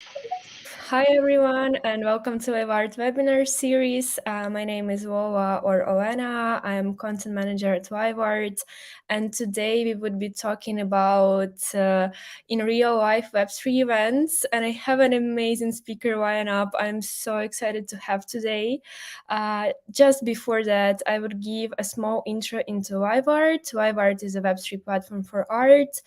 Hi everyone, and welcome to Art webinar series. My name is Wowa or Olena. I am content manager at Art, and today we would be talking about in real life Web3 events. And I have an amazing speaker lineup. I'm so excited to have today. Just before that, I would give a small intro into Art. Art is a Web3 platform for art.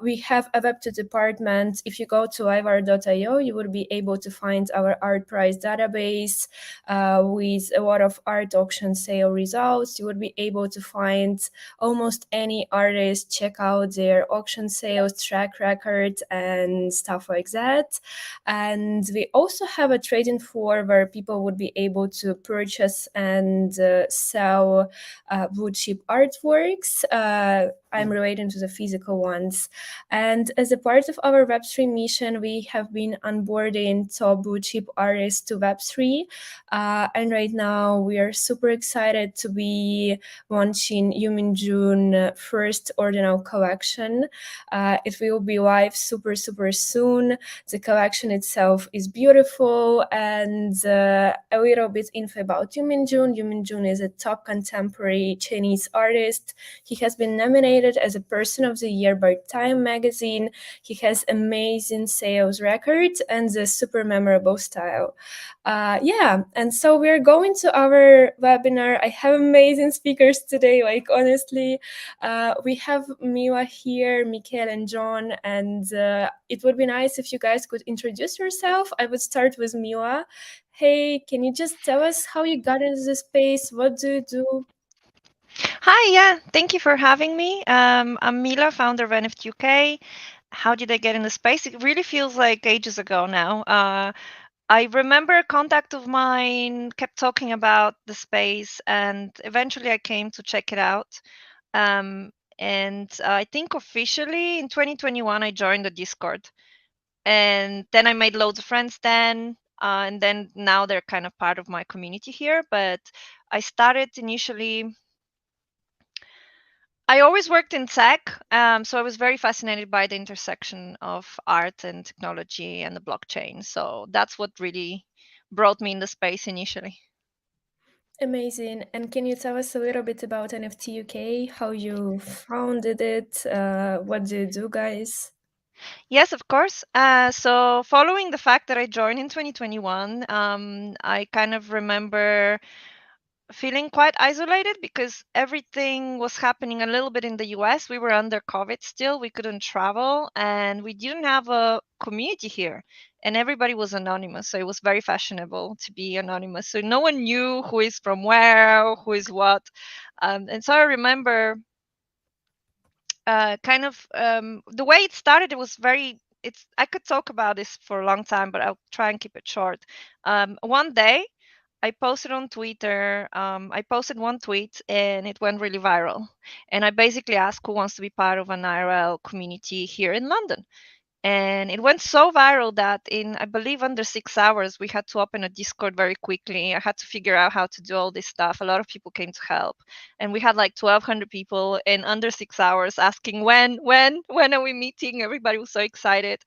We have a Web2 department. If you go to liveart.io, you will be able to find our art price database with a lot of art auction sale results. You would be able to find almost any artist, check out their auction sales track record and stuff like that. And we also have a trading floor where people would be able to purchase and sell blue chip artworks. I'm relating to the physical ones. And as a part of our Web3 mission, we have been onboarding top blue chip artists to Web3. And right now we are super excited to be launching Yumin June first ordinal collection. It will be live super soon. The collection itself is beautiful, and a little bit info about Yumin June. Yumin June is a top contemporary Chinese artist. He has been nominated as a Person of the Year by Time magazine. He has amazing sales records and a super memorable style. And so we're going to our webinar. I have amazing speakers today, like honestly. We have Mila here, Michele and John, and it would be nice if you guys could introduce yourself. I would start with Mila. Hey, can you just tell us how you got into the space? What do you do? Hi, yeah, thank you for having me. I'm Mila, founder of NFT UK. How did I get in the space? It really feels like ages ago now. I remember a contact of mine kept talking about the space, and eventually I came to check it out. And I think officially in 2021 I joined the Discord, and then I made loads of friends then. And then now they're kind of part of my community here. But I started initially I always worked in tech, so I was very fascinated by the intersection of art and technology and the blockchain. So that's what really brought me in the space initially. Amazing. And can you tell us a little bit about NFT UK, how you founded it? What do you do, guys? Yes, of course. So following the fact that I joined in 2021, I kind of remember feeling quite isolated because everything was happening a little bit in the US. We were under COVID still, we couldn't travel, and we didn't have a community here. And everybody was anonymous. So it was very fashionable to be anonymous. So no one knew who is from where, who is what. And so I remember the way it started, it was very it's I could talk about this for a long time, but I'll try and keep it short. One day I posted on Twitter. I posted one tweet and it went really viral. And I basically asked who wants to be part of an IRL community here in London. And it went so viral that in, I believe, under 6 hours, we had to open a Discord very quickly. I had to figure out how to do all this stuff. A lot of people came to help. And we had like 1,200 people in under 6 hours asking when are we meeting? Everybody was so excited.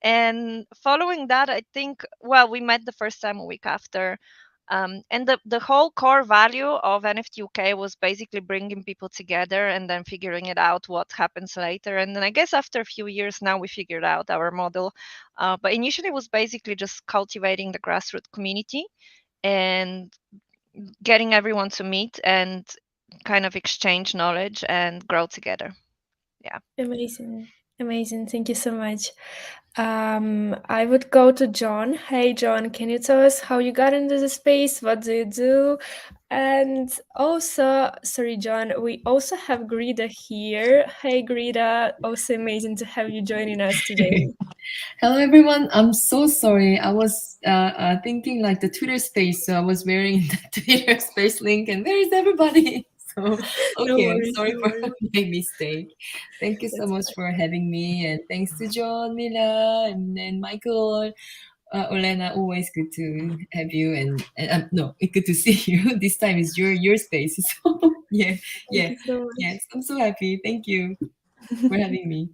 And following that, I think, well, we met the first time a week after. And the whole core value of NFT UK was basically bringing people together and then figuring it out what happens later. And then I guess after a few years now we figured out our model. But initially it was basically just cultivating the grassroots community and getting everyone to meet and kind of exchange knowledge and grow together. Yeah. Amazing. Amazing. Thank you so much. I would go to John. Hey, John, can you tell us how you got into the space? What do you do? And also, sorry, John, we also have Grida here. Hey, Grida, also amazing to have you joining us today. Hello, everyone. I'm so sorry. I was thinking like the Twitter space, so I was wearing the Twitter space link, and where is everybody? So, No okay, I'm worries, sorry no for worries. my mistake. Thank you so That's much fine. for having me, and thanks to John, Mila, and Michael, Olena. Always good to have you, and no, it's good to see you. This time is your space. So yeah, Thank yeah, you so yes. I'm so happy. Thank you for much. having me.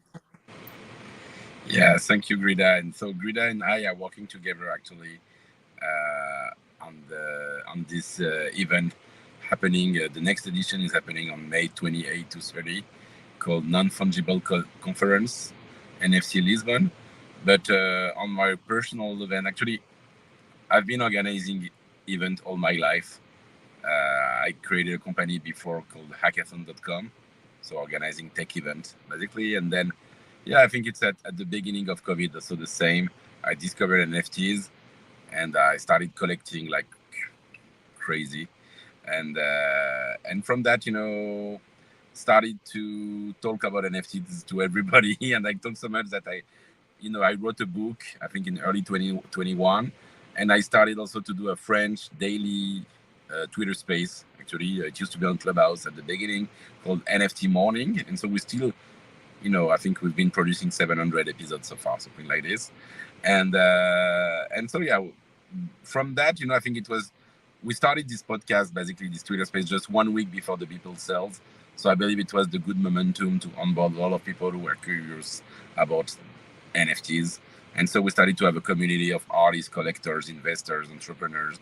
Yeah, thank you, Grida. And so Grida and I are working together actually on this event happening. The next edition is happening on May 28 to 30, called Non-Fungible Conference, NFC Lisbon. But on my personal event, actually, I've been organizing event all my life. I created a company before called hackathon.com, so organizing tech events basically. And then, yeah, I think it's at the beginning of COVID, also the same. I discovered NFTs and I started collecting like crazy. And from that, started to talk about NFTs to everybody. And I talked so much that I wrote a book, I think in early 2021. And I started also to do a French daily Twitter space. Actually, it used to be on Clubhouse at the beginning, called NFT Morning. And so we still, I think we've been producing 700 episodes so far, something like this. And so, yeah, from that, I think we started this podcast, basically this Twitter space, just 1 week before the People Cells. So I believe it was the good momentum to onboard a lot of people who were curious about NFTs. And so we started to have a community of artists, collectors, investors, entrepreneurs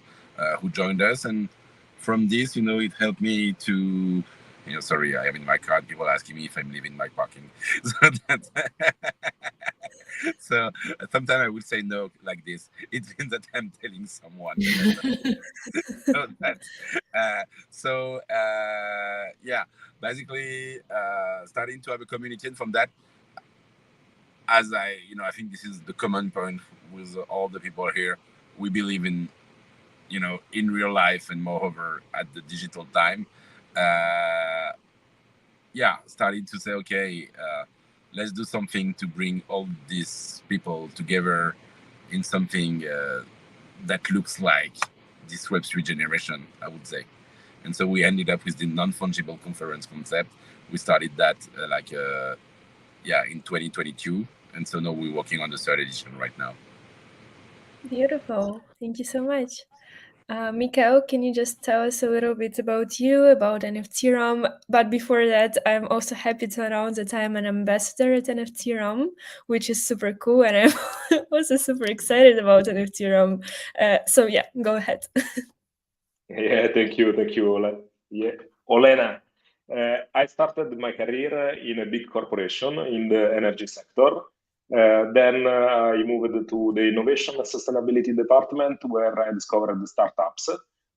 who joined us. And from this, it helped me to, sorry, I am in my car and people asking me if I'm leaving my parking. So that's so sometimes I would say no like this. It means that I'm telling someone. Yeah, basically starting to have a community. And from that, as I think this is the common point with all the people here. We believe in, in real life and moreover at the digital time. Starting to say, okay, let's do something to bring all these people together in something that looks like this Web3 generation, I would say. And so we ended up with the non-fungible conference concept. We started that in 2022. And so now we're working on the third edition right now. Beautiful. Thank you so much. Michele, can you just tell us a little bit about you, about NFT Rome? But before that, I'm also happy to announce that I'm an ambassador at NFT Rome, which is super cool. And I'm also super excited about NFT Rome. So yeah, go ahead. Yeah, thank you, Olena. Yeah, Olena. I started my career in a big corporation in the energy sector. Then I moved to the innovation and sustainability department where I discovered the startups.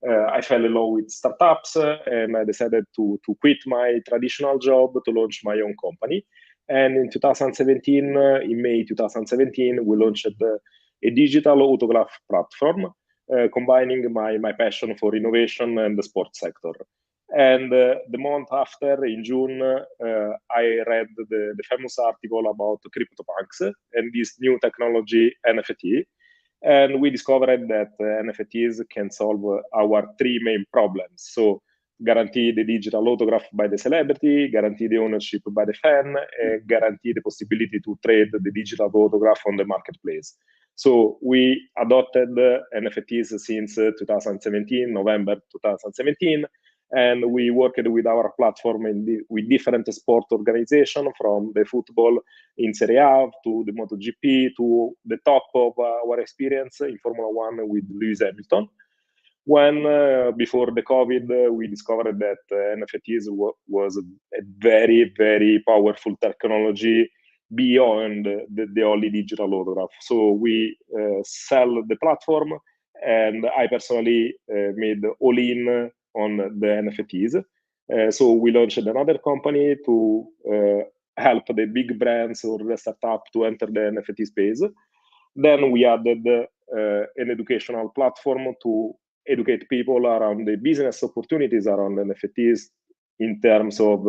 I fell in love with startups and I decided to quit my traditional job to launch my own company. And in 2017, in May 2017, we launched a digital autograph platform combining my passion for innovation and the sports sector. And the month after, in June, I read the famous article about CryptoPunks and this new technology, NFT. And we discovered that NFTs can solve our three main problems. So guarantee the digital autograph by the celebrity, guarantee the ownership by the fan, and guarantee the possibility to trade the digital autograph on the marketplace. So we adopted NFTs since 2017, November 2017, and we worked with our platform with different sport organizations, from the football in Serie A to the MotoGP to the top of our experience in Formula One with Lewis Hamilton. When before the COVID, we discovered that NFTs was a very, very powerful technology beyond the only digital autograph. So we sell the platform, and I personally made all in on the NFTs. So we launched another company to help the big brands or the startup to enter the NFT space. Then we added an educational platform to educate people around the business opportunities around NFTs in terms of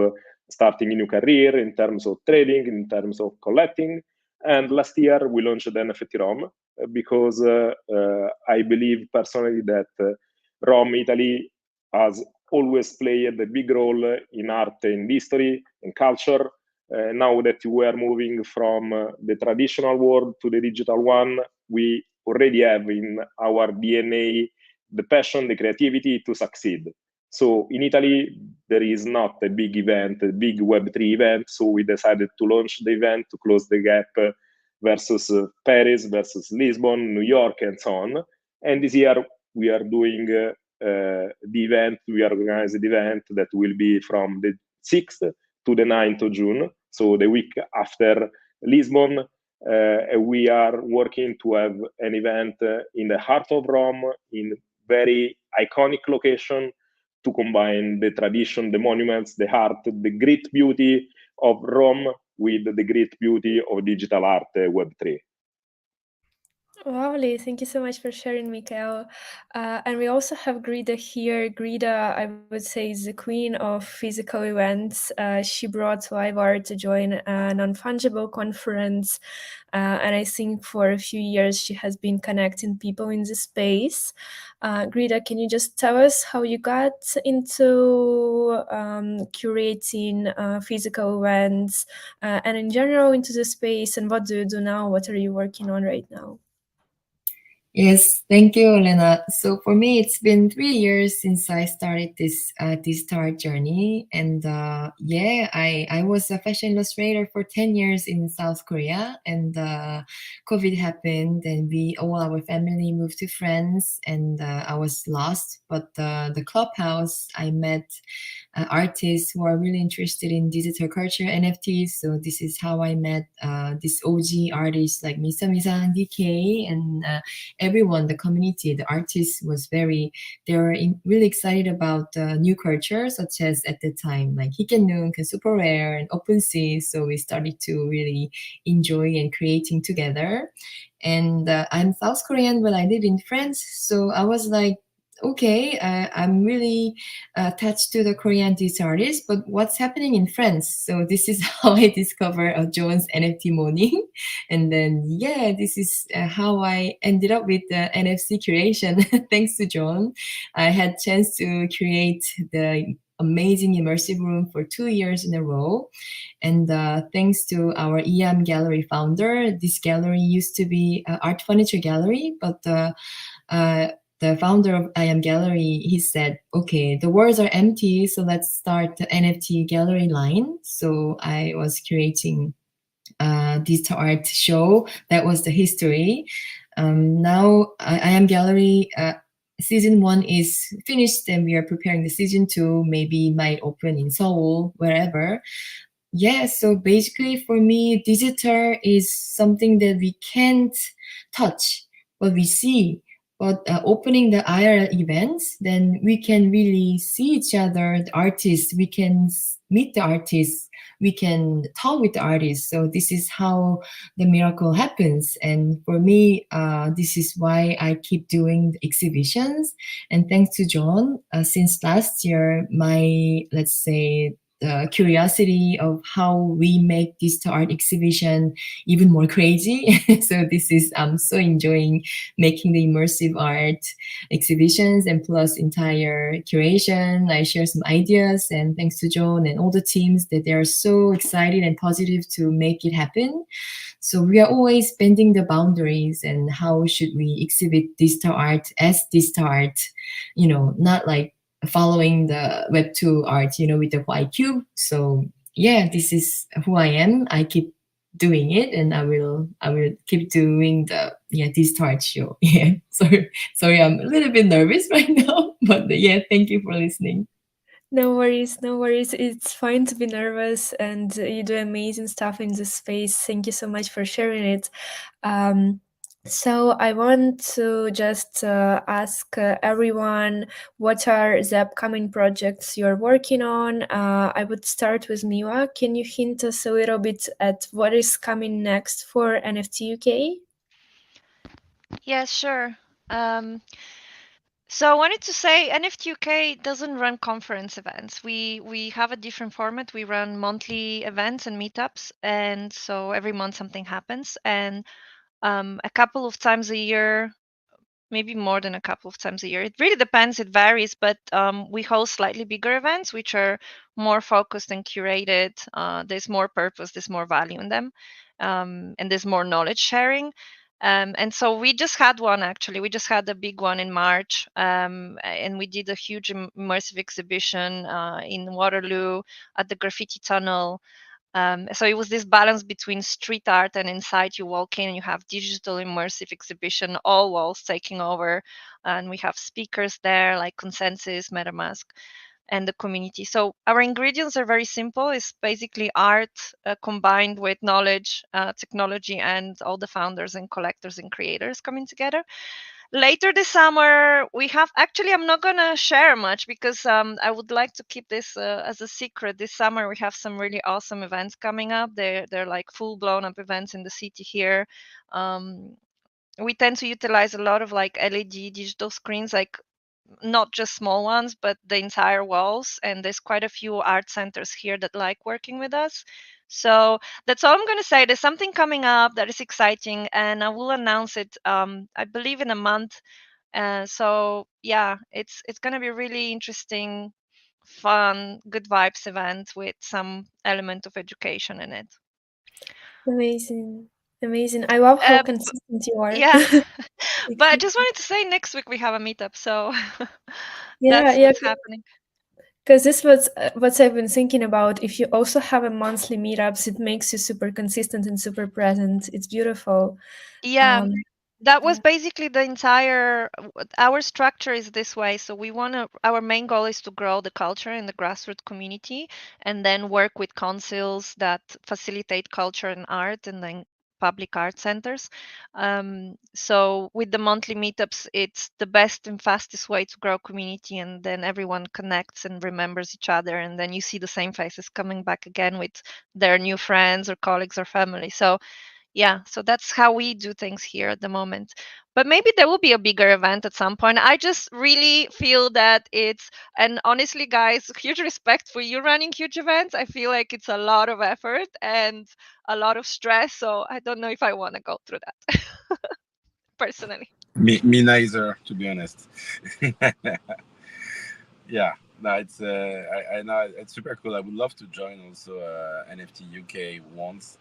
starting a new career, in terms of trading, in terms of collecting. And last year we launched the NFT Rome because I believe personally that Rome, Italy, has always played a big role in art and history and culture. Now that we are moving from the traditional world to the digital one, we already have in our DNA the passion, the creativity to succeed. So in Italy, there is not a big event, a big Web3 event. So we decided to launch the event to close the gap versus Paris versus Lisbon, New York, and so on. And this year we are doing the event. We organize the event that will be from the 6th to the 9th of June, so the week after Lisbon. We are working to have an event in the heart of Rome, in very iconic location, to combine the tradition, the monuments, the art, the great beauty of Rome with the great beauty of digital art, Web3. Lovely. Thank you so much for sharing, Michele. And we also have Grida here. Grida, I would say, is the queen of physical events. She brought Vivart to join a non-fungible conference. And I think for a few years, she has been connecting people in the space. Grida, can you just tell us how you got into curating physical events and in general into the space, and what do you do now? What are you working on right now? Yes, thank you, Olena. So for me, it's been 3 years since I started this start journey, and I was a fashion illustrator for 10 years in South Korea, and COVID happened, and our family moved to France, and I was lost. But the clubhouse, I met artists who are really interested in digital culture, NFTs. So this is how I met these OG artists like Mila DK, and everyone, the community, the artists they were really excited about new culture, such as at the time, like Hikenung and Super Rare and OpenSea. So we started to really enjoy and creating together. And I'm South Korean, but I live in France. So I was like, okay, I'm really attached to the Korean digital artists, but what's happening in France? So this is how I discovered John's NFT morning. And then, this is how I ended up with the NFC curation. Thanks to John. I had chance to create the amazing immersive room for 2 years in a row. And thanks to our Iham gallery founder, this gallery used to be an art furniture gallery, but the founder of I Am Gallery, he said, okay, the walls are empty, so let's start the NFT gallery line. So I was creating digital art show. That was the history. Now I Am Gallery season 1 is finished, and we are preparing the season 2. Maybe might open in Seoul, wherever. Yeah, so basically for me, digital is something that we can't touch, but we see. But opening the IRL events, then we can really see each other, the artists. We can meet the artists. We can talk with the artists. So this is how the miracle happens. And for me, this is why I keep doing the exhibitions. And thanks to John, since last year, my, let's say, the curiosity of how we make this art exhibition even more crazy. So this is, I'm so enjoying making the immersive art exhibitions, and plus entire curation. I share some ideas, and thanks to John and all the teams that they are so excited and positive to make it happen. So we are always bending the boundaries, and how should we exhibit digital art as digital art, not like following the Web2 art, with the white cube. So this is who I am. I keep doing it, and I will keep doing the digital art show. Sorry, I'm a little bit nervous right now, but thank you for listening. No worries, no worries. It's fine to be nervous, and you do amazing stuff in this space. Thank you so much for sharing it. So I want to just ask everyone, what are the upcoming projects you're working on? I would start with Mila. Can you hint us a little bit at what is coming next for NFT UK? Yeah, sure. So I wanted to say NFT UK doesn't run conference events. We have a different format. We run monthly events and meetups, and so every month something happens. And a couple of times a year, maybe more than a couple of times a year. It really depends. It varies, but we host slightly bigger events, which are more focused and curated. There's more purpose, there's more value in them, and there's more knowledge sharing. And so we just had one, actually. We just had a big one in March, and we did a huge immersive exhibition in Waterloo at the Graffiti Tunnel. So it was this balance between street art and inside you walk in and you have digital immersive exhibition, all walls taking over. And we have speakers there like Consensus, MetaMask, and the community. So our ingredients are very simple. It's basically art combined with knowledge, technology, and all the founders and collectors and creators coming together. Later this summer, we have actually, I'm not going to share much because I would like to keep this as a secret. This summer, we have some really awesome events coming up. They're like full blown up events in the city here. We tend to utilize a lot of like LED digital screens, like not just small ones, but the entire walls. And there's quite a few art centers here that like working with us. So that's all I'm going to say. There's something coming up that is exciting, and I will announce it, I believe, in a month. So yeah, it's going to be a really interesting, fun, good vibes event with some element of education in it. Amazing. Amazing. I love how Uh, consistent you are. yeah, but I just wanted to say next week we have a meetup, so Yeah, that's yeah, what's happening. because this was what I've been thinking about. If you also have a monthly meetups, it makes you super consistent and super present. It's beautiful. Yeah, Um, that was yeah. basically the entire our structure is this way. So we want to, our main goal is to grow the culture in the grassroots community and then work with councils that facilitate culture and art and then public art centers. So with the monthly meetups, it's the best and fastest way to grow community, and then everyone connects and remembers each other, and then you see the same faces coming back again with their new friends or colleagues or family. So yeah, so that's how we do things here at the moment. But maybe there will be a bigger event at some point. I just really feel that it's, and honestly, guys, huge respect for you running huge events. I feel like it's a lot of effort and a lot of stress. So I don't know if I want to go through that personally. Me neither, to be honest. Yeah, no, it's I know it's super cool. I would love to join also NFT UK once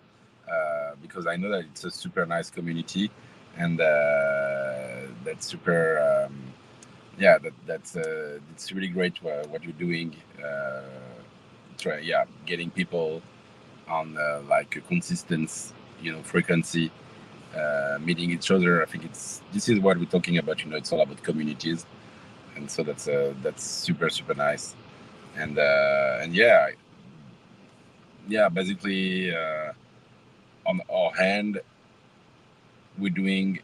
because I know that it's a super nice community and that's super. Yeah, that's it's really great what you're doing. Getting people on like a consistent, frequency, meeting each other. I think this is what we're talking about. It's all about communities, and so that's super nice. And basically on our hand, we're doing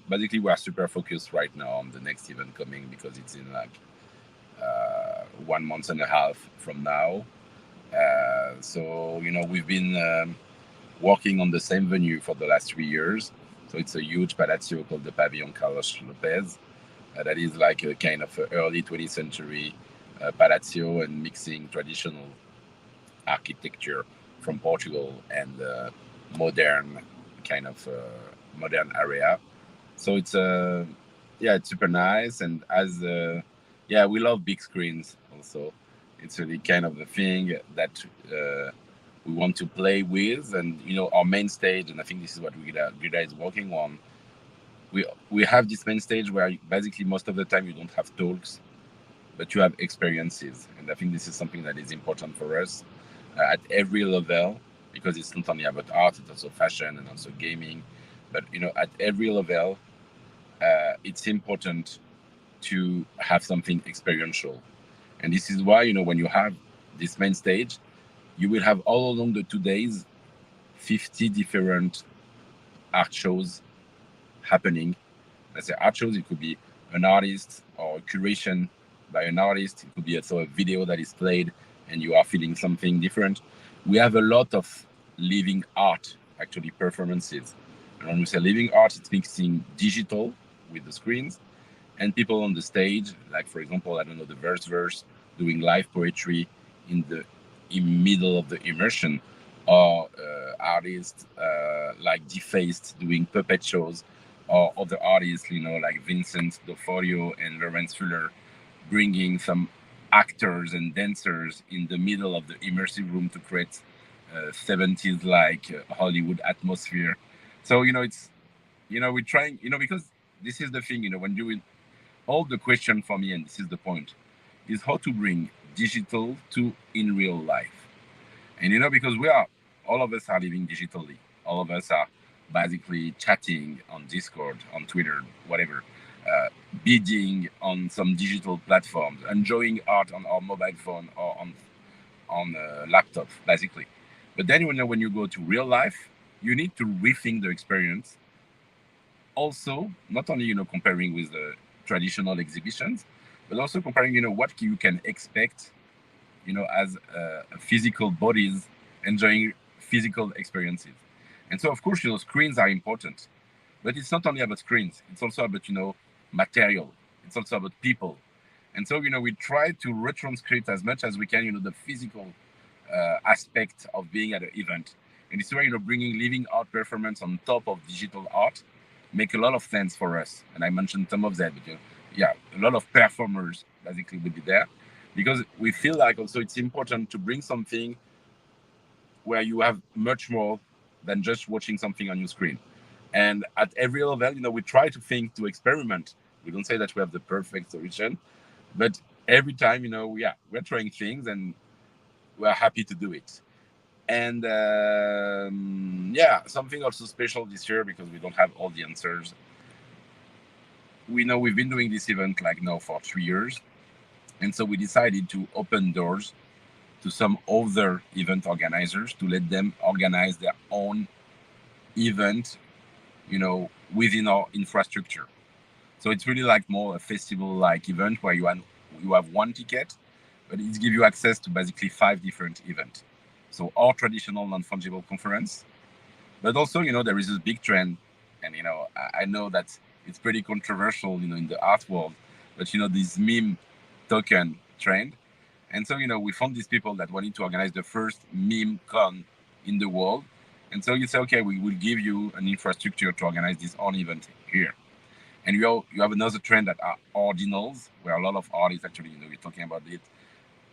basically we are super focused right now on the next event coming because it's in like 1 month and a half from now. So we've been working on the same venue for the last 3 years. So it's a huge palazzo called the Pavillon Carlos Lopez. That is like a kind of early 20th century palazzo and mixing traditional architecture from Portugal and modern kind of modern area. So it's super nice. And as we love big screens also. It's really kind of the thing that we want to play with. And our main stage, and I think this is what Grida is working on. We have this main stage where basically most of the time you don't have talks, but you have experiences. And I think this is something that is important for us at every level, because it's not only about art, it's also fashion and also gaming. But at every level, it's important to have something experiential. And this is why, when you have this main stage, you will have all along the 2 days 50 different art shows happening. Let's say art shows, it could be an artist or a curation by an artist. It could be also a video that is played and you are feeling something different. We have a lot of living art, actually performances. And when we say living art, it's mixing digital with the screens and people on the stage, like for example, I don't know, the verse doing live poetry in the middle of the immersion, or artists like Defaced doing puppet shows, or other artists, like Vincent D'Oforio and Lawrence Fuller, bringing some actors and dancers in the middle of the immersive room to create 70s like Hollywood atmosphere. So it's we're trying, because this is the thing, when doing all the question for me, and this is the point, is how to bring digital to in real life. And because we are all of us are living digitally. All of us are basically chatting on Discord, on Twitter, whatever, bidding on some digital platforms, enjoying art on our mobile phone or on a laptop, basically. But then when you go to real life, you need to rethink the experience. Also, not only comparing with the traditional exhibitions, but also comparing what you can expect as physical bodies enjoying physical experiences. And so, of course, screens are important, but it's not only about screens. It's also about material. It's also about people. And so, we try to retranscript as much as we can, the physical aspect of being at an event. And it's where, bringing living art performance on top of digital art make a lot of sense for us. And I mentioned some of that, but yeah, a lot of performers basically will be there, because we feel like also it's important to bring something where you have much more than just watching something on your screen. And at every level, we try to think, to experiment. We don't say that we have the perfect solution, but every time, we're trying things and we're happy to do it. And something also special this year, because we don't have all the answers. We know we've been doing this event now for 3 years. And so we decided to open doors to some other event organizers to let them organize their own event, within our infrastructure. So it's really more a festival-like event where you have one ticket, but it gives you access to basically 5 different events. So our traditional non-fungible conference, but also, there is this big trend, and, I know that it's pretty controversial, in the art world, but, this meme token trend. And so, we found these people that wanted to organize the first meme con in the world. And so you say, okay, we will give you an infrastructure to organize this own event here. And you have another trend that are ordinals, where a lot of artists actually, we're talking about it.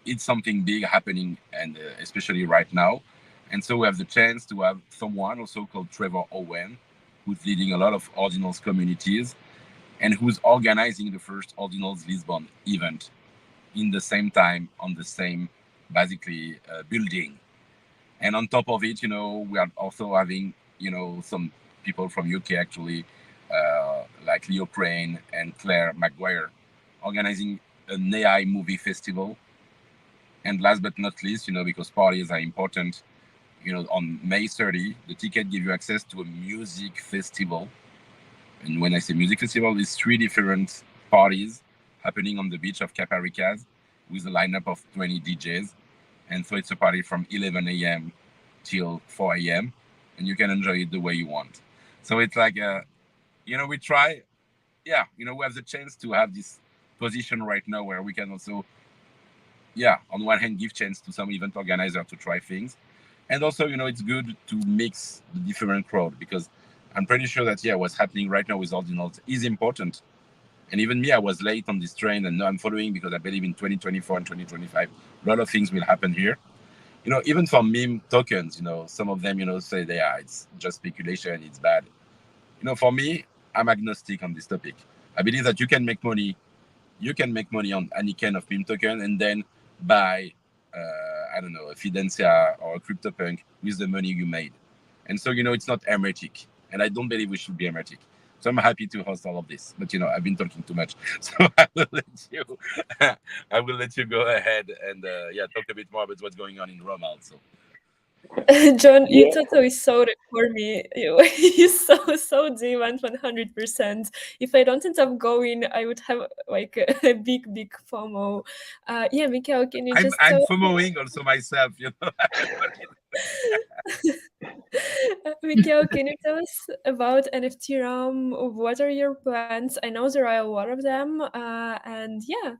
It's something big happening, and especially right now. And so we have the chance to have someone also called Trevor Owen, who's leading a lot of ordinals communities and who's organizing the first Ordinals Lisbon event in the same time on the same, basically, building. And on top of it, we are also having, some people from UK actually, like Leo Crane and Claire Maguire, organizing an AI movie festival. And last but not least, because parties are important, on May 30, the ticket gives you access to a music festival. And when I say music festival, it's 3 different parties happening on the beach of Caparica with a lineup of 20 DJs. And so it's a party from 11 a.m. till 4 a.m. and you can enjoy it the way you want. So it's we try, we have the chance to have this position right now where we can also, on one hand, give chance to some event organizer to try things. And also, it's good to mix the different crowd, because I'm pretty sure that, what's happening right now with Ordinals is important. And even me, I was late on this train, and now I'm following, because I believe in 2024 and 2025, a lot of things will happen here. Even for meme tokens, some of them, say it's just speculation, it's bad. For me, I'm agnostic on this topic. I believe that you can make money on any kind of meme token, and then buy, I don't know, a Fidencia or a CryptoPunk with the money you made. And so, it's not hermetic. And I don't believe we should be hermetic. So I'm happy to host all of this. But, I've been talking too much. So I will let you go ahead and, talk a bit more about what's going on in Rome also. John, you Yeah. totally sold it for me. You sold the event 100%. If I don't end up going, I would have a big FOMO. Michele, can you just I'm FOMOing also myself, Michele, can you tell us about NFT Rome? What are your plans? I know there are a lot of them, and yeah.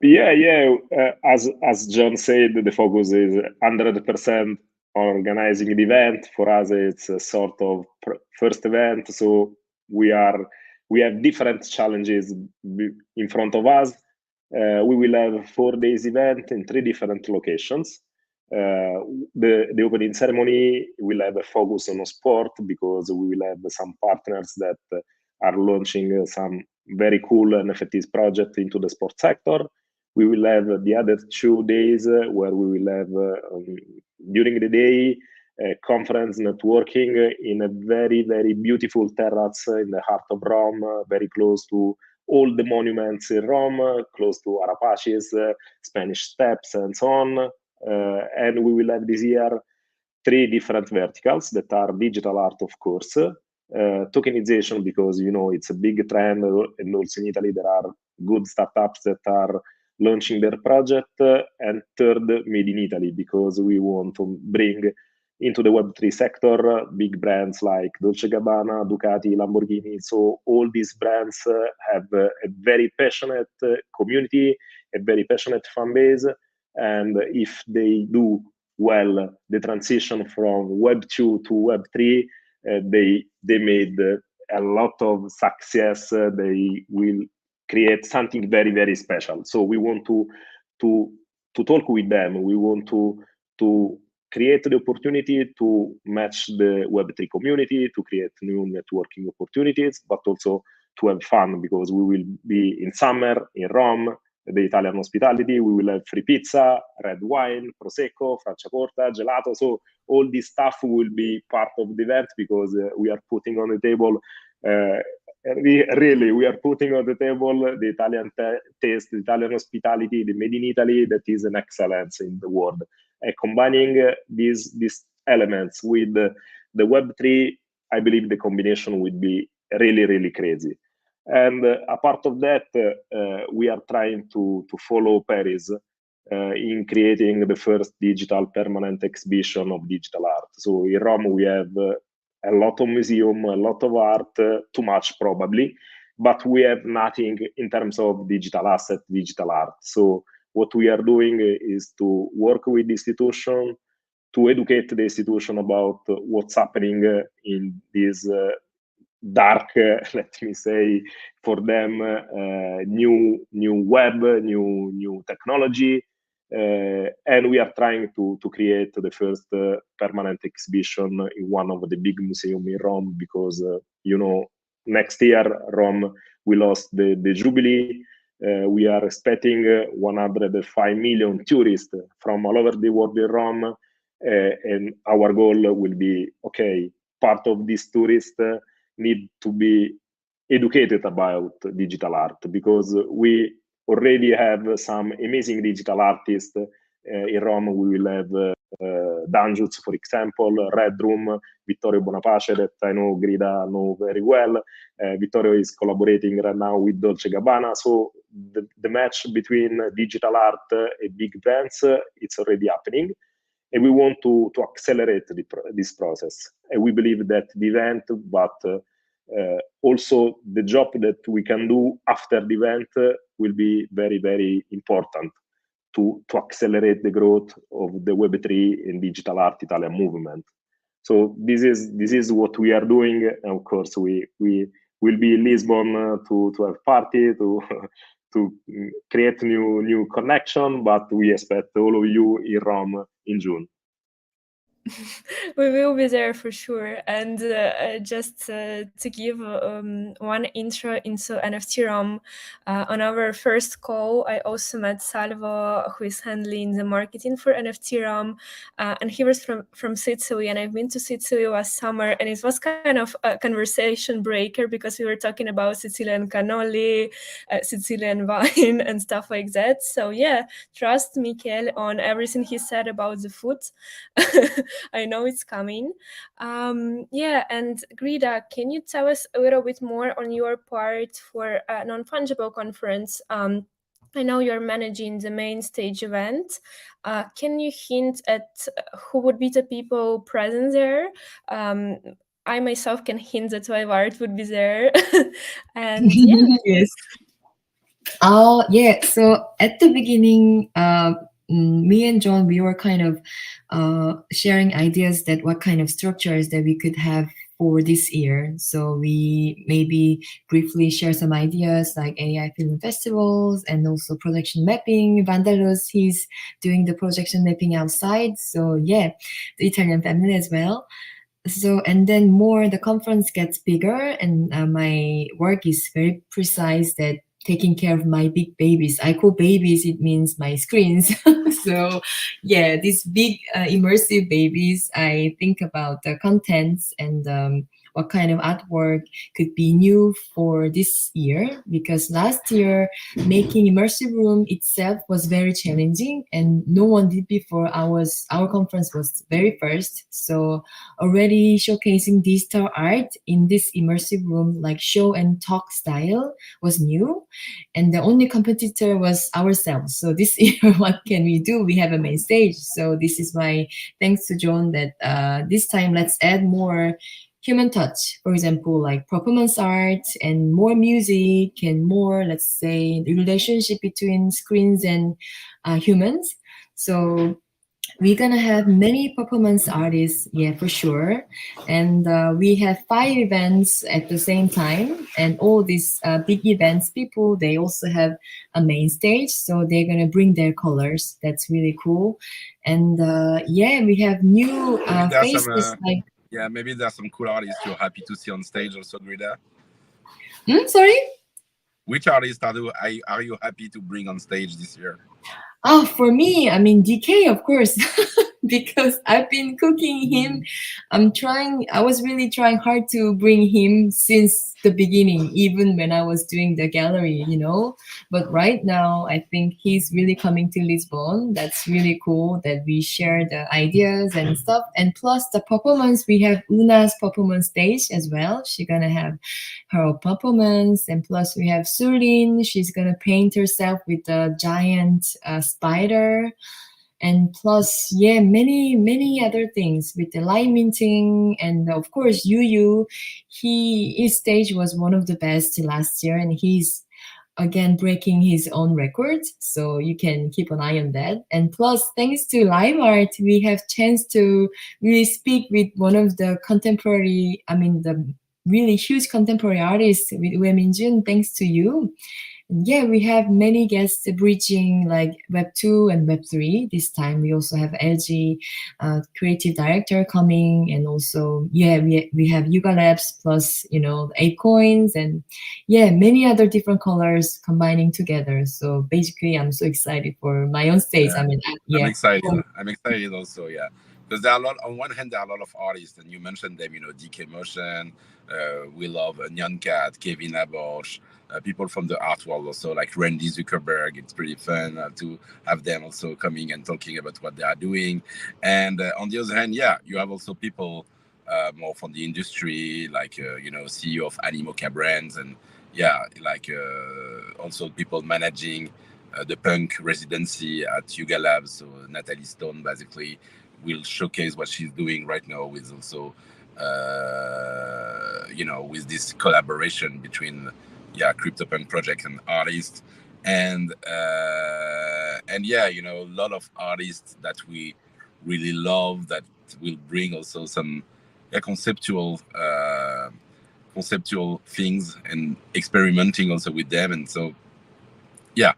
Yeah. As John said, the focus is 100% on organizing the event. For us, it's a sort of first event, so we have different challenges in front of us. We will have 4 days event in 3 different locations. The opening ceremony will have a focus on sport, because we will have some partners that are launching some very cool NFTs project into the sports sector. We will have the other 2 days where we will have during the day, conference networking in a very, very beautiful terrace in the heart of Rome, very close to all the monuments in Rome, close to Arapaces, Spanish Steps, and so on. And we will have this year 3 different verticals that are digital art, of course, tokenization, because it's a big trend, and also in Italy there are good startups that are launching their project, and third, made in Italy, because we want to bring into the Web3 sector big brands like Dolce & Gabbana, Ducati, Lamborghini. So all these brands have a very passionate community, a very passionate fan base, and if they do well the transition from Web2 to Web3, they made a lot of success. They will create something very, very special. So we want to talk with them. We want to create the opportunity to match the Web3 community, to create new networking opportunities, but also to have fun, because we will be in summer in Rome, the Italian hospitality. We will have free pizza, red wine, prosecco, Franciacorta, gelato. So all this stuff will be part of the event, because we are putting on the table, we are putting on the table the Italian taste, the Italian hospitality, the made in Italy, that is an excellence in the world. Combining these elements with the Web3, I believe the combination would be really, really crazy. And a part of that, we are trying to follow Paris in creating the first digital permanent exhibition of digital art. So in Rome, we have a lot of museum, a lot of art, too much probably, but we have nothing in terms of digital asset, digital art. So what we are doing is to work with the institution, to educate the institution about what's happening in this dark, let me say, for them, new web, new technology. And we are trying to create the first permanent exhibition in one of the big museums in Rome, because, next year Rome will host the Jubilee. We are expecting 105 million tourists from all over the world in Rome. And our goal will be, okay, part of these tourists need to be educated about digital art, because we already have some amazing digital artists in Rome. We will have Danjuz, for example, Red Room, Vittorio Bonapace, that I know Grida know very well. Vittorio is collaborating right now with Dolce & Gabbana. So the match between digital art and big brands, it's already happening. And we want to accelerate this process. And we believe that the event, but also the job that we can do after the event will be very, very important to accelerate the growth of the Web3 and digital art Italian movement. So this is what we are doing. And of course, we will be in Lisbon to have party, to create new connection, but we expect all of you in Rome in June. We will be there for sure. And just to give one intro into NFT Rome, on our first call, I also met Salvo, who is handling the marketing for NFT Rome, and he was from Sicily, and I've been to Sicily last summer, and it was kind of a conversation breaker, because we were talking about Sicilian cannoli, Sicilian wine, and stuff like that. So yeah, trust Michele on everything he said about the food. I know it's coming. Yeah, and Grida, can you tell us a little bit more on your part for a non-fungible conference? I know you're managing the main stage event. Can you hint at who would be the people present there? I myself can hint that Art would be there. And yeah. Yes. Oh, yeah. So at the beginning, me and John, we were kind of sharing ideas that what kind of structures that we could have for this year. So we maybe briefly share some ideas like AI film festivals and also projection mapping. Vandalos, he's doing the projection mapping outside. So yeah, the Italian family as well. So, and then more the conference gets bigger, and my work is very precise that taking care of my big babies. I call babies, it means my screens. So yeah, these big immersive babies, I think about the contents and what kind of artwork could be new for this year, because last year making immersive room itself was very challenging and no one did before. Our conference was very first, so already showcasing digital art in this immersive room like show and talk style was new, and the only competitor was ourselves. So this year, what can we do? We have a main stage. So this is why, thanks to John, that this time let's add more human touch. For example, like performance art and more music and more, let's say, the relationship between screens and humans. So we're gonna have many performance artists, yeah, for sure. And we have 5 events at the same time, and all these big events people, they also have a main stage, so they're gonna bring their colors. That's really cool. And yeah, we have new Maybe there are some, faces like yeah, maybe there are some cool artists you're happy to see on stage also, Grida. sorry. Which artists are you happy to bring on stage this year? Oh, for me, I mean, DK, of course, because I've been cooking him. I was really trying hard to bring him since the beginning, even when I was doing the gallery, you know. But right now, I think he's really coming to Lisbon. That's really cool that we share the ideas and stuff. And plus the performance, we have Una's performance stage as well. She's gonna have her performance, and plus we have Sulin. She's gonna paint herself with a giant spider, and plus yeah, many other things with the light minting, and of course Yu. His stage was one of the best last year, and he's again breaking his own records, so you can keep an eye on that. And plus, thanks to live art, we have chance to really speak with one of the contemporary, I mean the really huge contemporary artists with Wei Minjun, thanks to you. Yeah, we have many guests bridging like Web2 and Web3. This time we also have LG creative director coming, and also yeah, we have Yuga Labs plus, you know, 8 coins, and yeah, many other different colors combining together. So basically, I'm so excited for my own stage. Yeah. I mean, I'm yeah. excited. I'm excited also, yeah. Because there are a lot, on one hand, there are a lot of artists, and you mentioned them, you know, DK Motion, we love Nyan Cat, Kevin Abosh, people from the art world also, like Randy Zuckerberg. It's pretty fun to have them also coming and talking about what they are doing. And on the other hand, yeah, you have also people more from the industry, like, you know, CEO of Animoca brands, and yeah, like also people managing the punk residency at Yuga Labs. So Natalie Stone basically will showcase what she's doing right now with also, you know, with this collaboration between, yeah, CryptoPunk project and artists. And yeah, you know, a lot of artists that we really love that will bring also some conceptual things and experimenting also with them. And so yeah,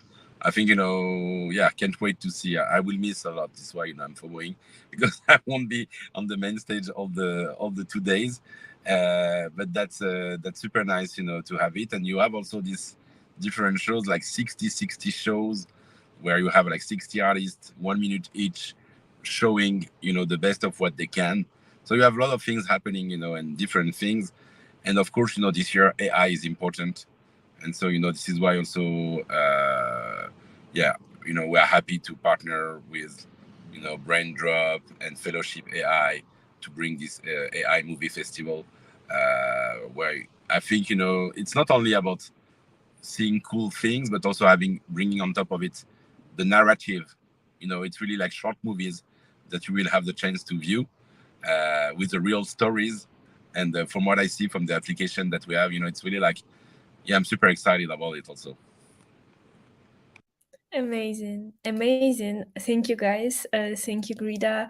I think, you know, yeah, can't wait to see. I will miss a lot. This is why, you know, I'm following, because I won't be on the main stage all the 2 days. But that's super nice, you know, to have it. And you have also these different shows, like 60 shows, where you have like 60 artists, 1 minute each, showing, you know, the best of what they can. So you have a lot of things happening, you know, and different things. And of course, you know, this year AI is important. And so, you know, this is why also, yeah, you know, we're happy to partner with, you know, Braindrop and Fellowship AI to bring this AI movie festival, where I think, you know, it's not only about seeing cool things, but also bringing on top of it the narrative. You know, it's really like short movies that you will have the chance to view with the real stories. And from what I see from the application that we have, you know, it's really like, yeah, I'm super excited about it also. Amazing. Thank you, guys. Thank you, Grida.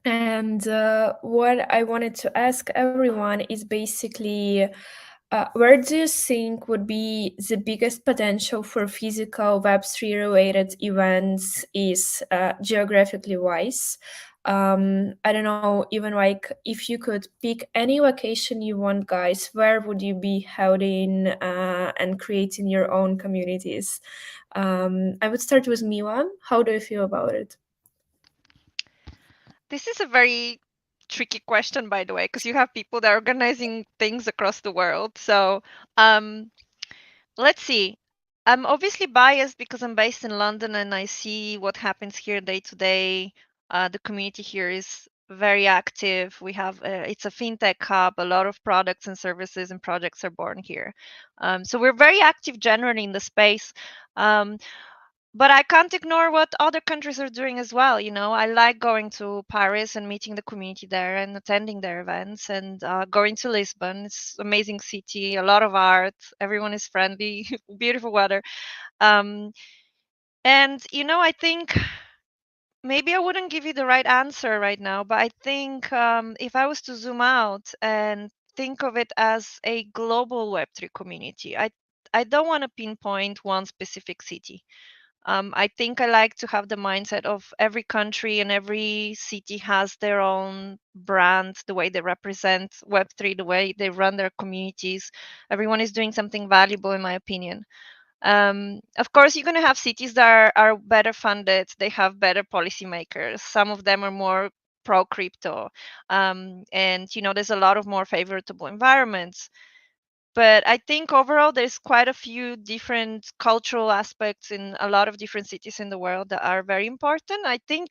And what I wanted to ask everyone is basically, where do you think would be the biggest potential for physical Web3 related events is geographically wise? I don't know, even like if you could pick any location you want, guys, where would you be holding and creating your own communities? I would start with Mila. How do you feel about it? This is a very tricky question, by the way, because you have people that are organizing things across the world. So let's see. I'm obviously biased because I'm based in London and I see what happens here day to day. The community here is very active. We have it's a fintech hub. A lot of products and services and projects are born here. So we're very active generally in the space. But I can't ignore what other countries are doing as well. You know, I like going to Paris and meeting the community there and attending their events, and going to Lisbon. It's an amazing city, a lot of art. Everyone is friendly, beautiful weather. And you know, I think maybe I wouldn't give you the right answer right now, but I think if I was to zoom out and think of it as a global Web3 community, I don't want to pinpoint one specific city. I think I like to have the mindset of every country and every city has their own brand, the way they represent Web3, the way they run their communities. Everyone is doing something valuable, in my opinion. Of course, you're going to have cities that are better funded. They have better policymakers. Some of them are more pro crypto. And, you know, there's a lot of more favorable environments. But I think overall, there's quite a few different cultural aspects in a lot of different cities in the world that are very important. I think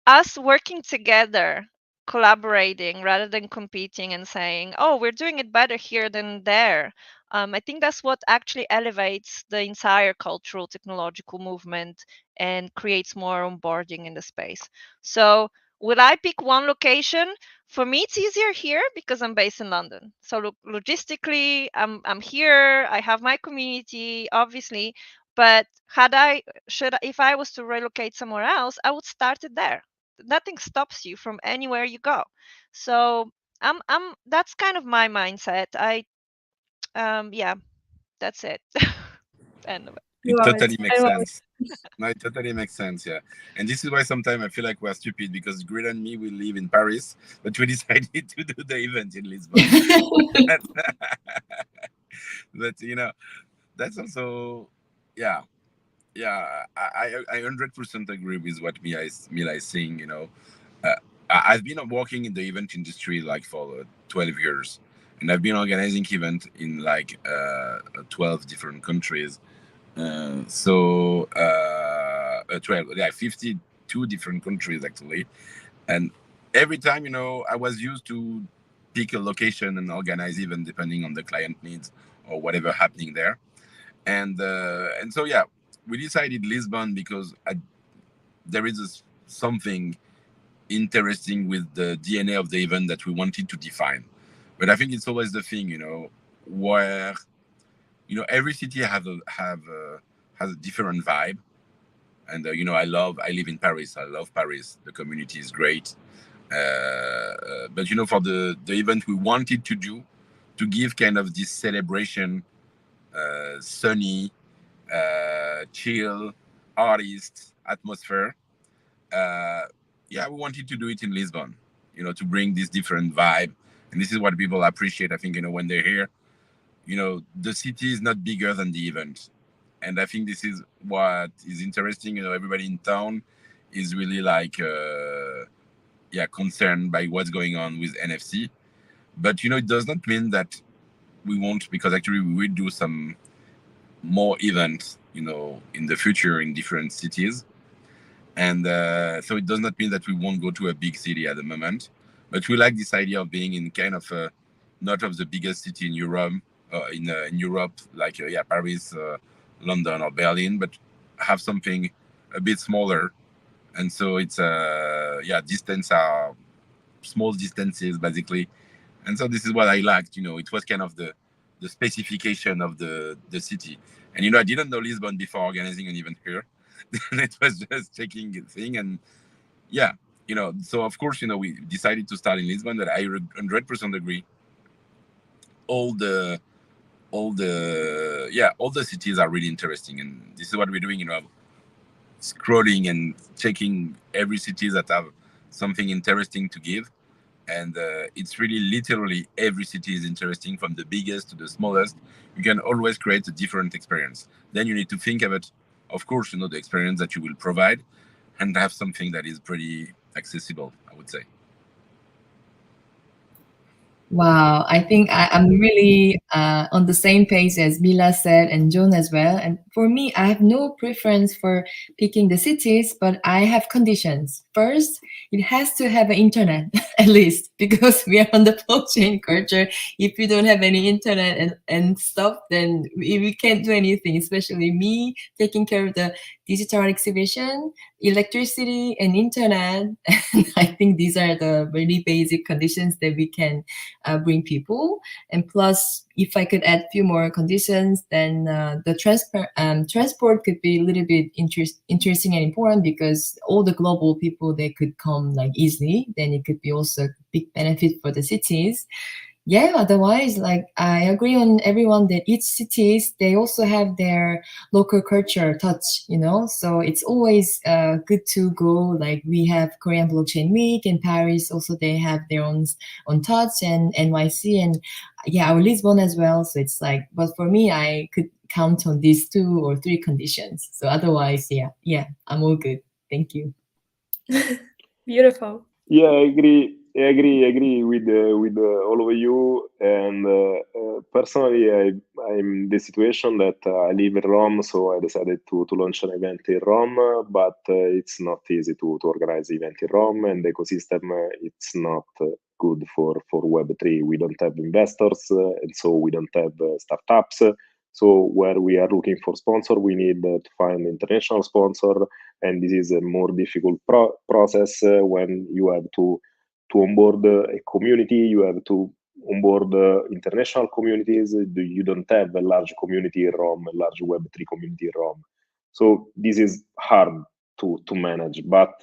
us working together, collaborating rather than competing and saying, oh, we're doing it better here than there. I think that's what actually elevates the entire cultural technological movement and creates more onboarding in the space. So, will I pick one location? For me, it's easier here because I'm based in London. So logistically, I'm here. I have my community, obviously. But if I was to relocate somewhere else, I would start it there. Nothing stops you from anywhere you go. So that's kind of my mindset. Yeah, that's it. End of it. It Love totally it. makes I love it. sense. No, it totally makes sense, yeah. And this is why sometimes I feel like we're stupid because Grida and me, we live in Paris, but we decided to do the event in Lisbon. But you know, that's also, yeah, yeah. I 100% agree with what Mila is saying. You know, uh, I've been working in the event industry like for 12 years, and I've been organizing events in like 12 different countries. 12, yeah, 52 different countries actually. And every time, you know, I was used to pick a location and organize even depending on the client needs or whatever happening there. And so, yeah, we decided Lisbon because there is something interesting with the DNA of the event that we wanted to define. But I think it's always the thing, you know, where, you know, every city has a different vibe. And you know, I live in Paris. I love Paris. The community is great. But you know, for the event we wanted to do, to give kind of this celebration, sunny, chill, artist atmosphere. Uh, yeah, we wanted to do it in Lisbon. You know, to bring this different vibe, and this is what people appreciate. I think, you know, when they're here, you know, the city is not bigger than the event. And I think this is what is interesting. You know, everybody in town is really like, yeah, concerned by what's going on with NFC. But, you know, it does not mean that we won't, because actually we will do some more events, you know, in the future in different cities. And so it does not mean that we won't go to a big city at the moment. But we like this idea of being in kind of not of the biggest city in Europe, in Europe, like yeah, Paris, London, or Berlin, but have something a bit smaller. And so it's yeah, distance are small distances basically. And so this is what I liked. You know, it was kind of the specification of the city. And you know, I didn't know Lisbon before organizing an event here. It was just checking the thing, and yeah, you know, so of course, you know, we decided to start in Lisbon. That I 100% agree. All the all the cities are really interesting, and this is what we're doing. You know, scrolling and checking every city that have something interesting to give. And it's really literally every city is interesting, from the biggest to the smallest. You can always create a different experience. Then you need to think about, of course, the experience that you will provide, and have something that is pretty accessible, I would say. Wow, I think I'm really on the same page as Mila said and John as well. And for me, I have no preference for picking the cities, but I have conditions. First, it has to have an internet at least, because we are on the blockchain culture. If you don't have any internet and stuff, then we can't do anything, especially me taking care of the digital exhibition, electricity, and internet. And I think these are the really basic conditions that we can bring people. And plus, if I could add a few more conditions, then the transport could be a little bit interesting and important, because all the global people, they could come like easily. Then it could be also a big benefit for the cities. Yeah, otherwise, like, I agree on everyone that each cities, they also have their local culture touch, so it's always good to go. Like, we have Korean Blockchain Week in Paris, also they have their own touch, and NYC, and yeah, our Lisbon as well. So it's like, but for me, I could count on these 2 or 3 conditions. So otherwise, yeah, I'm all good. Thank you. Beautiful. Yeah, I agree with all of you. And personally, I'm in the situation that I live in Rome, so I decided to launch an event in Rome. But it's not easy to organize event in Rome, and the ecosystem it's not good for Web3. We don't have investors, and so we don't have startups. So where we are looking for sponsor, we need to find international sponsor, and this is a more difficult process when you have to onboard a community. You have to onboard international communities. You don't have a large community in Rome, a large Web3 community in Rome. So this is hard to manage. But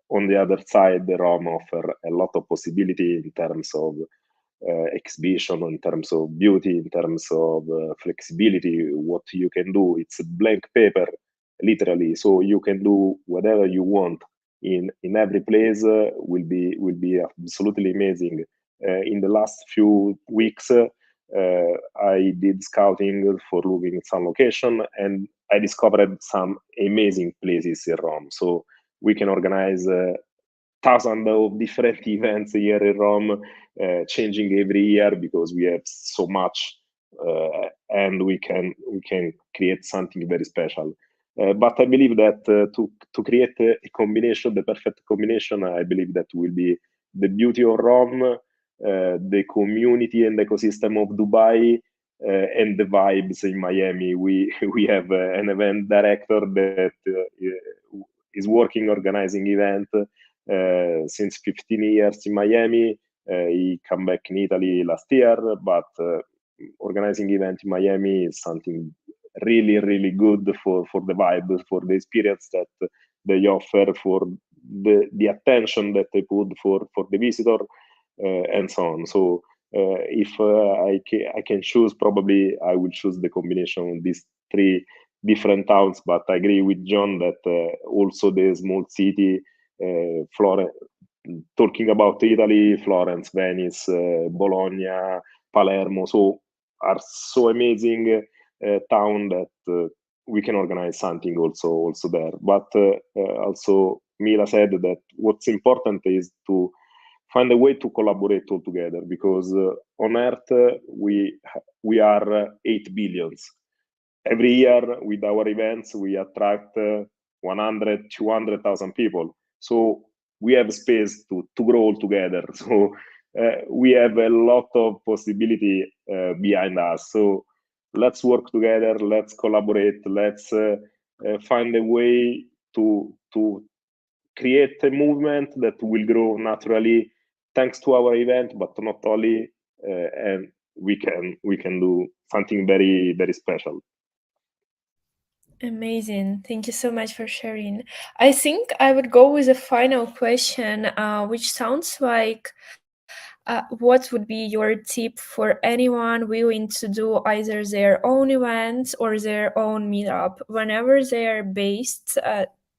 on the other side, the Rome offer a lot of possibility in terms of exhibition, in terms of beauty, in terms of flexibility. What you can do, it's a blank paper, literally. So you can do whatever you want in every place. Will be absolutely amazing. In the last few weeks, I did scouting for looking at some location, and I discovered some amazing places in Rome. So we can organize thousands of different events here in Rome, changing every year, because we have so much, and we can create something very special. But I believe that to create a combination, the perfect combination, I believe that will be the beauty of Rome, the community and ecosystem of Dubai, and the vibes in Miami. We have an event director that is working organizing event since 15 years in Miami. He come back in Italy last year, but organizing event in Miami is something really, really good for the vibe, for the experience that they offer, for the attention that they put for the visitor, and so on. So if I can choose, probably I will choose the combination of these 3 different towns. But I agree with John that also the small city, Florence, talking about Italy, Florence, Venice, Bologna, Palermo, so are so amazing town that we can organize something also there. But also Mila said that what's important is to find a way to collaborate all together, because on Earth we are 8 billions. Every year with our events we attract 100, 200,000 people. So we have space to grow all together. So we have a lot of possibility behind us. So let's work together, let's collaborate, let's find a way to create a movement that will grow naturally thanks to our event, but not only, and we can do something very, very special. Amazing. Thank you so much for sharing. I think I would go with a final question, which sounds like what would be your tip for anyone willing to do either their own event or their own meetup whenever they are based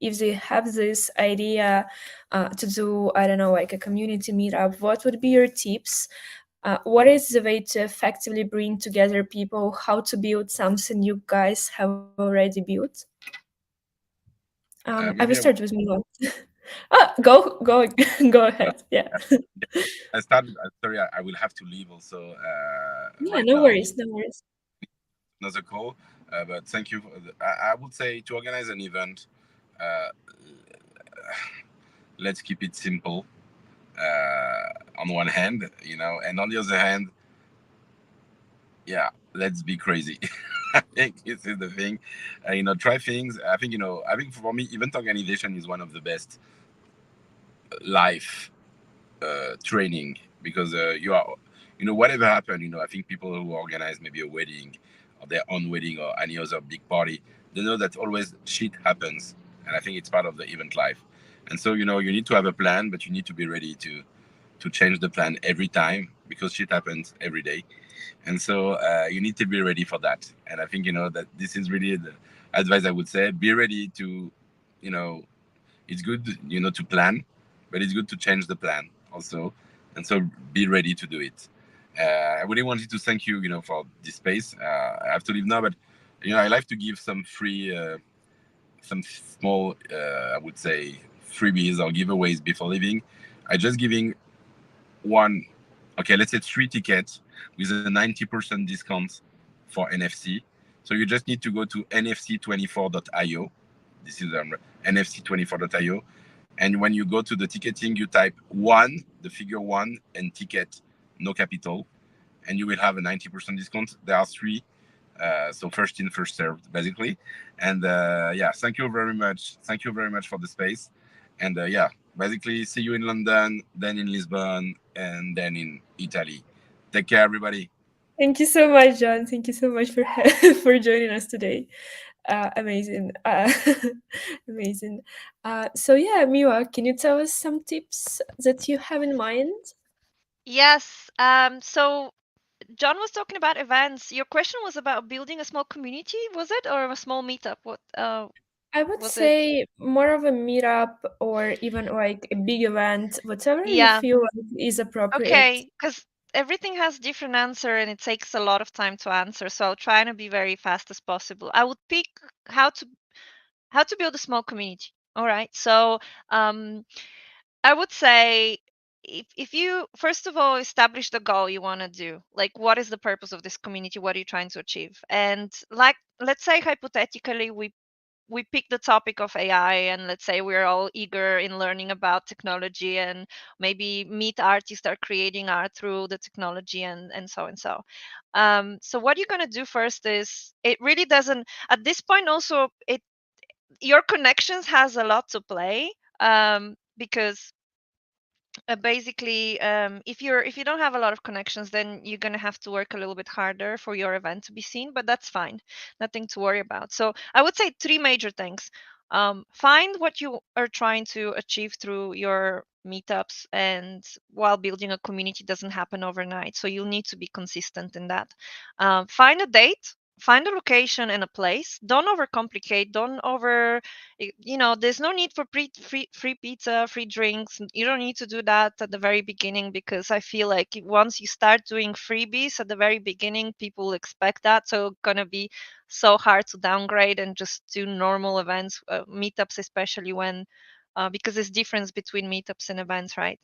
if they have this idea to do, I don't know, like a community meetup, what would be your tips? What is the way to effectively bring together people? How to build something you guys have already built? I will Maybe start with Mila. Go, go ahead. Yeah. I started. Sorry, I will have to leave also Yeah, right no now. worries, no worries. Another call, but thank you. I would say to organize an event, uh, let's keep it simple. On one hand, and on the other hand, yeah, let's be crazy. I think this is the thing. Try things. I think for me, event organization is one of the best life training because you are, whatever happened, I think people who organize maybe a wedding or their own wedding or any other big party, they know that always shit happens, and I think it's part of the event life. And so you need to have a plan, but you need to be ready to change the plan every time because shit happens every day. And so you need to be ready for that. And I think that this is really the advice I would say: be ready to, you know it's good to plan, but it's good to change the plan also. And so be ready to do it. I really wanted to thank you for this space. I have to leave now, but I like to give some free some small I would say freebies or giveaways before leaving. I just giving one, okay, let's say 3 tickets with a 90% discount for NFC. So you just need to go to nfc24.io. This is nfc24.io. And when you go to the ticketing, you type one, the figure one, and ticket, no capital, and you will have a 90% discount. There are three. So first in, first served, basically. And yeah, thank you very much. Thank you very much for the space. And yeah, basically, see you in London, then in Lisbon, and then in Italy. Take care, everybody. Thank you so much, John. Thank you so much for for joining us today. Amazing, amazing. So yeah, Miwa, can you tell us some tips that you have in mind? Yes. So John was talking about events. Your question was about building a small community, was it, or a small meetup? What I would was it? say more of a meetup or even like a big event, whatever you Yeah. feel like is appropriate. Okay, because everything has different answer and it takes a lot of time to answer. So I'll try to be very fast as possible. I would pick how to how to build a small community. All right. So um, I would say if you first of all establish the goal you want to do, like what is the purpose of this community? What are you trying to achieve? And like let's say hypothetically we pick the topic of AI and let's say we're all eager in learning about technology and maybe meet artists that are creating art through the technology and so and so. So what you're gonna do first is it really doesn't at this point also it your connections has a lot to play because basically if you don't have a lot of connections then you're going to have to work a little bit harder for your event to be seen, but that's fine, nothing to worry about. So I would say three major things. Find what you are trying to achieve through your meetups, and while building a community doesn't happen overnight, so you'll need to be consistent in that. Find a date, find a location and a place. Don't overcomplicate, don't over there's no need for free pizza, free drinks. You don't need to do that at the very beginning, because I feel like once you start doing freebies at the very beginning, people expect that, so it's gonna be so hard to downgrade and just do normal events, meetups, especially when because there's difference between meetups and events, right?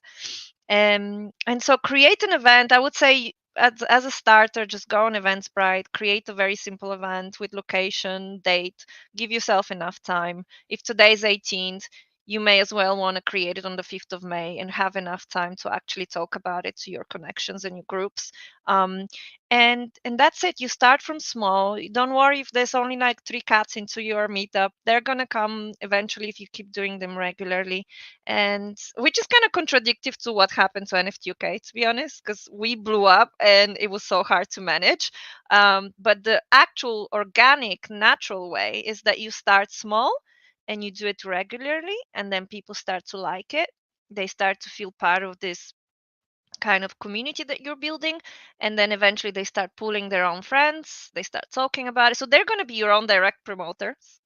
And so create an event. I would say as a starter, just go on Eventbrite, create a very simple event with location, date, give yourself enough time. If today's 18th, you may as well want to create it on the 5th of May and have enough time to actually talk about it to your connections and your groups. Um, and that's it. You start from small. Don't worry if there's only like 3 cats into your meetup. They're gonna come eventually if you keep doing them regularly. And which is kind of contradictory to what happened to NFT UK, to be honest, because we blew up and it was so hard to manage. But the actual organic, natural way is that you start small and you do it regularly, and then people start to like it. They start to feel part of this kind of community that you're building, and then eventually they start pulling their own friends, they start talking about it, so they're going to be your own direct promoters.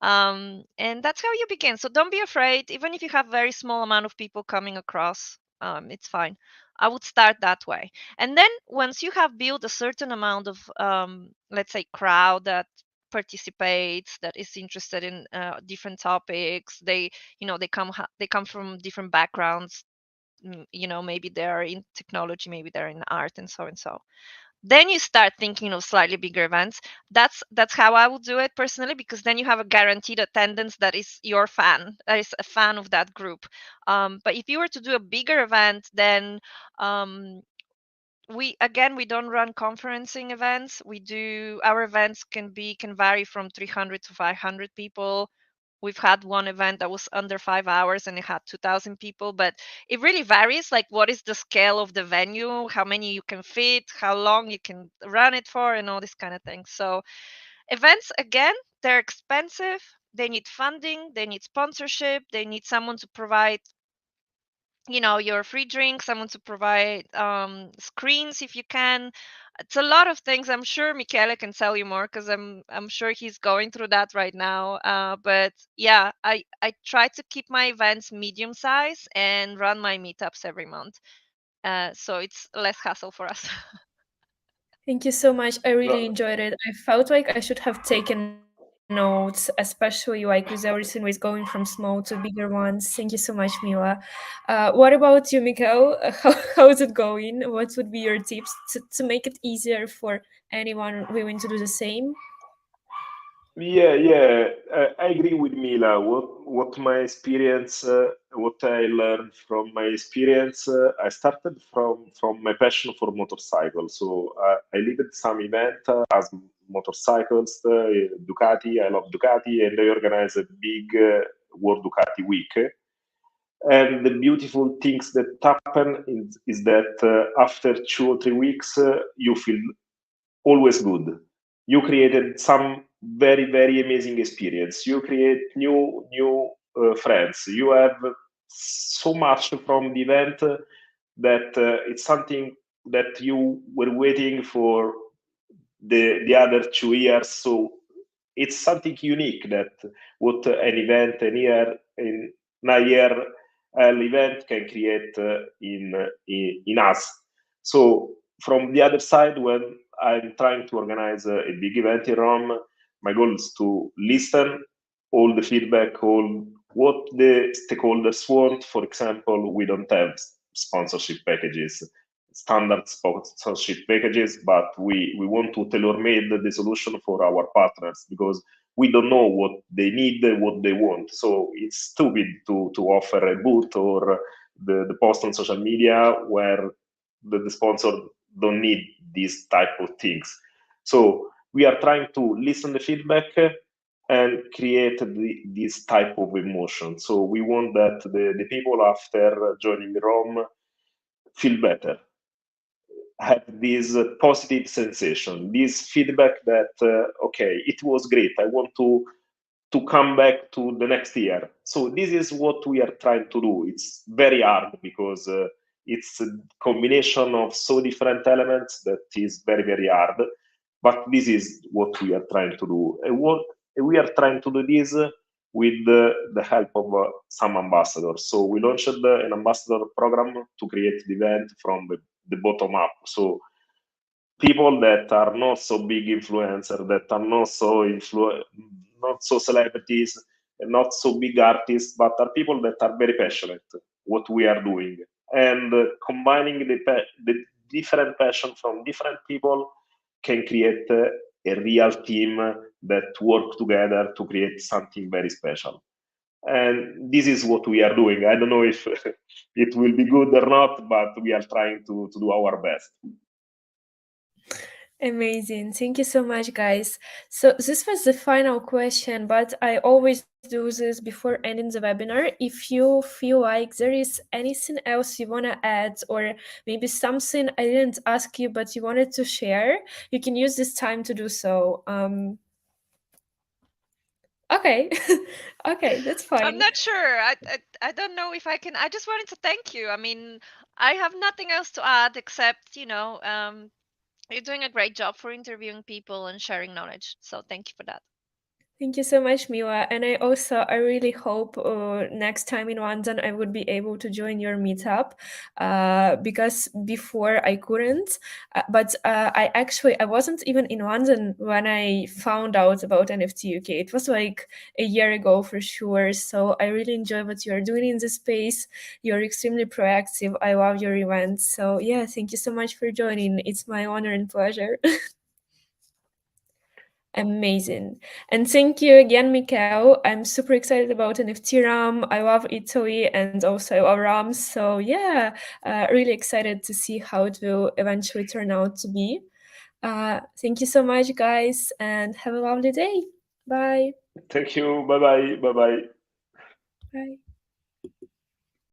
And that's how you begin. So don't be afraid, even if you have very small amount of people coming across, it's fine. I would start that way. And then once you have built a certain amount of, let's say, crowd that participates, that is interested in different topics, they come from different backgrounds. Maybe they're in technology, maybe they're in art, and so and so. Then you start thinking of slightly bigger events. That's how I would do it personally, because then you have a guaranteed attendance that is your fan, that is a fan of that group. But if you were to do a bigger event, then um, we don't run conferencing events. Our events can vary from 300 to 500 people. We've had one event that was under 5 hours and it had 2,000 people, but it really varies. Like, what is the scale of the venue, how many you can fit, how long you can run it for, and all this kind of thing. So events, again, they're expensive. They need funding, they need sponsorship, they need someone to provide your free drink, someone to provide screens if you can. It's a lot of things. I'm sure Michele can tell you more, because I'm sure he's going through that right now. But yeah, I try to keep my events medium size and run my meetups every month, so it's less hassle for us. Thank you so much. I really No, enjoyed it. I felt like I should have taken notes, especially like with everything with going from small to bigger ones. Thank you so much, Mila. What about you, Mikhail? How is it going? What would be your tips to make it easier for anyone willing to do the same? yeah. I agree with Mila. What my experience, what I learned from my experience, I started from my passion for motorcycles. So I lived some event as motorcycles, Ducati. I love Ducati, and they organize a big World Ducati Week. And the beautiful things that happen is that after 2 or 3 weeks, you feel always good. You created some very very amazing experience. You create new friends. You have so much from the event that it's something that you were waiting for the other 2 years. So it's something unique that what an event in a year an event can create in us. So from the other side, when I'm trying to organize a big event in Rome, my goal is to listen all the feedback, all what the stakeholders want. For example, we don't have sponsorship packages, standard sponsorship packages, but we want to tailor-made the solution for our partners, because we don't know what they need, what they want. So it's stupid to offer a booth or the post on social media where the sponsor don't need these type of things. So we are trying to listen the feedback and create this type of emotion. So we want that the people after joining Rome feel better, have this positive sensation, this feedback that okay, it was great. I want to come back to the next year. So this is what we are trying to do. It's very hard because it's a combination of so different elements that is very very hard. But this is what we are trying to do. And what we are trying to do this with the help of some ambassadors. So we launched an ambassador program to create the event from the bottom up. So people that are not so big influencers, that are not so celebrities, and not so big artists, but are people that are very passionate what we are doing, and combining the different passion from different people can create a real team that work together to create something very special. And this is what we are doing. I don't know if it will be good or not, but we are trying to do our best. Amazing. Thank you so much, guys. So this was the final question, but I always do this before ending the webinar. If you feel like there is anything else you want to add, or maybe something I didn't ask you but you wanted to share, you can use this time to do so. Okay. Okay, that's I'm fine. not sure. I don't know if I can. I just wanted to thank you. I mean, I have nothing else to add except, you're doing a great job for interviewing people and sharing knowledge. So thank you for that. Thank you so much, Mila. And I really hope next time in London I would be able to join your meetup because before I couldn't. But I wasn't even in London when I found out about NFT UK. It was like a year ago for sure. So I really enjoy what you are doing in this space. You're extremely proactive. I love your events. So yeah, thank you so much for joining. It's my honor and pleasure. Amazing. And thank you again, Michele. I'm super excited about NFT Rome. I love Italy and also I love Rome. So yeah, really excited to see how it will eventually turn out to be. Thank you so much, guys, and have a lovely day. Bye. Thank you. Bye bye. Bye bye. Bye.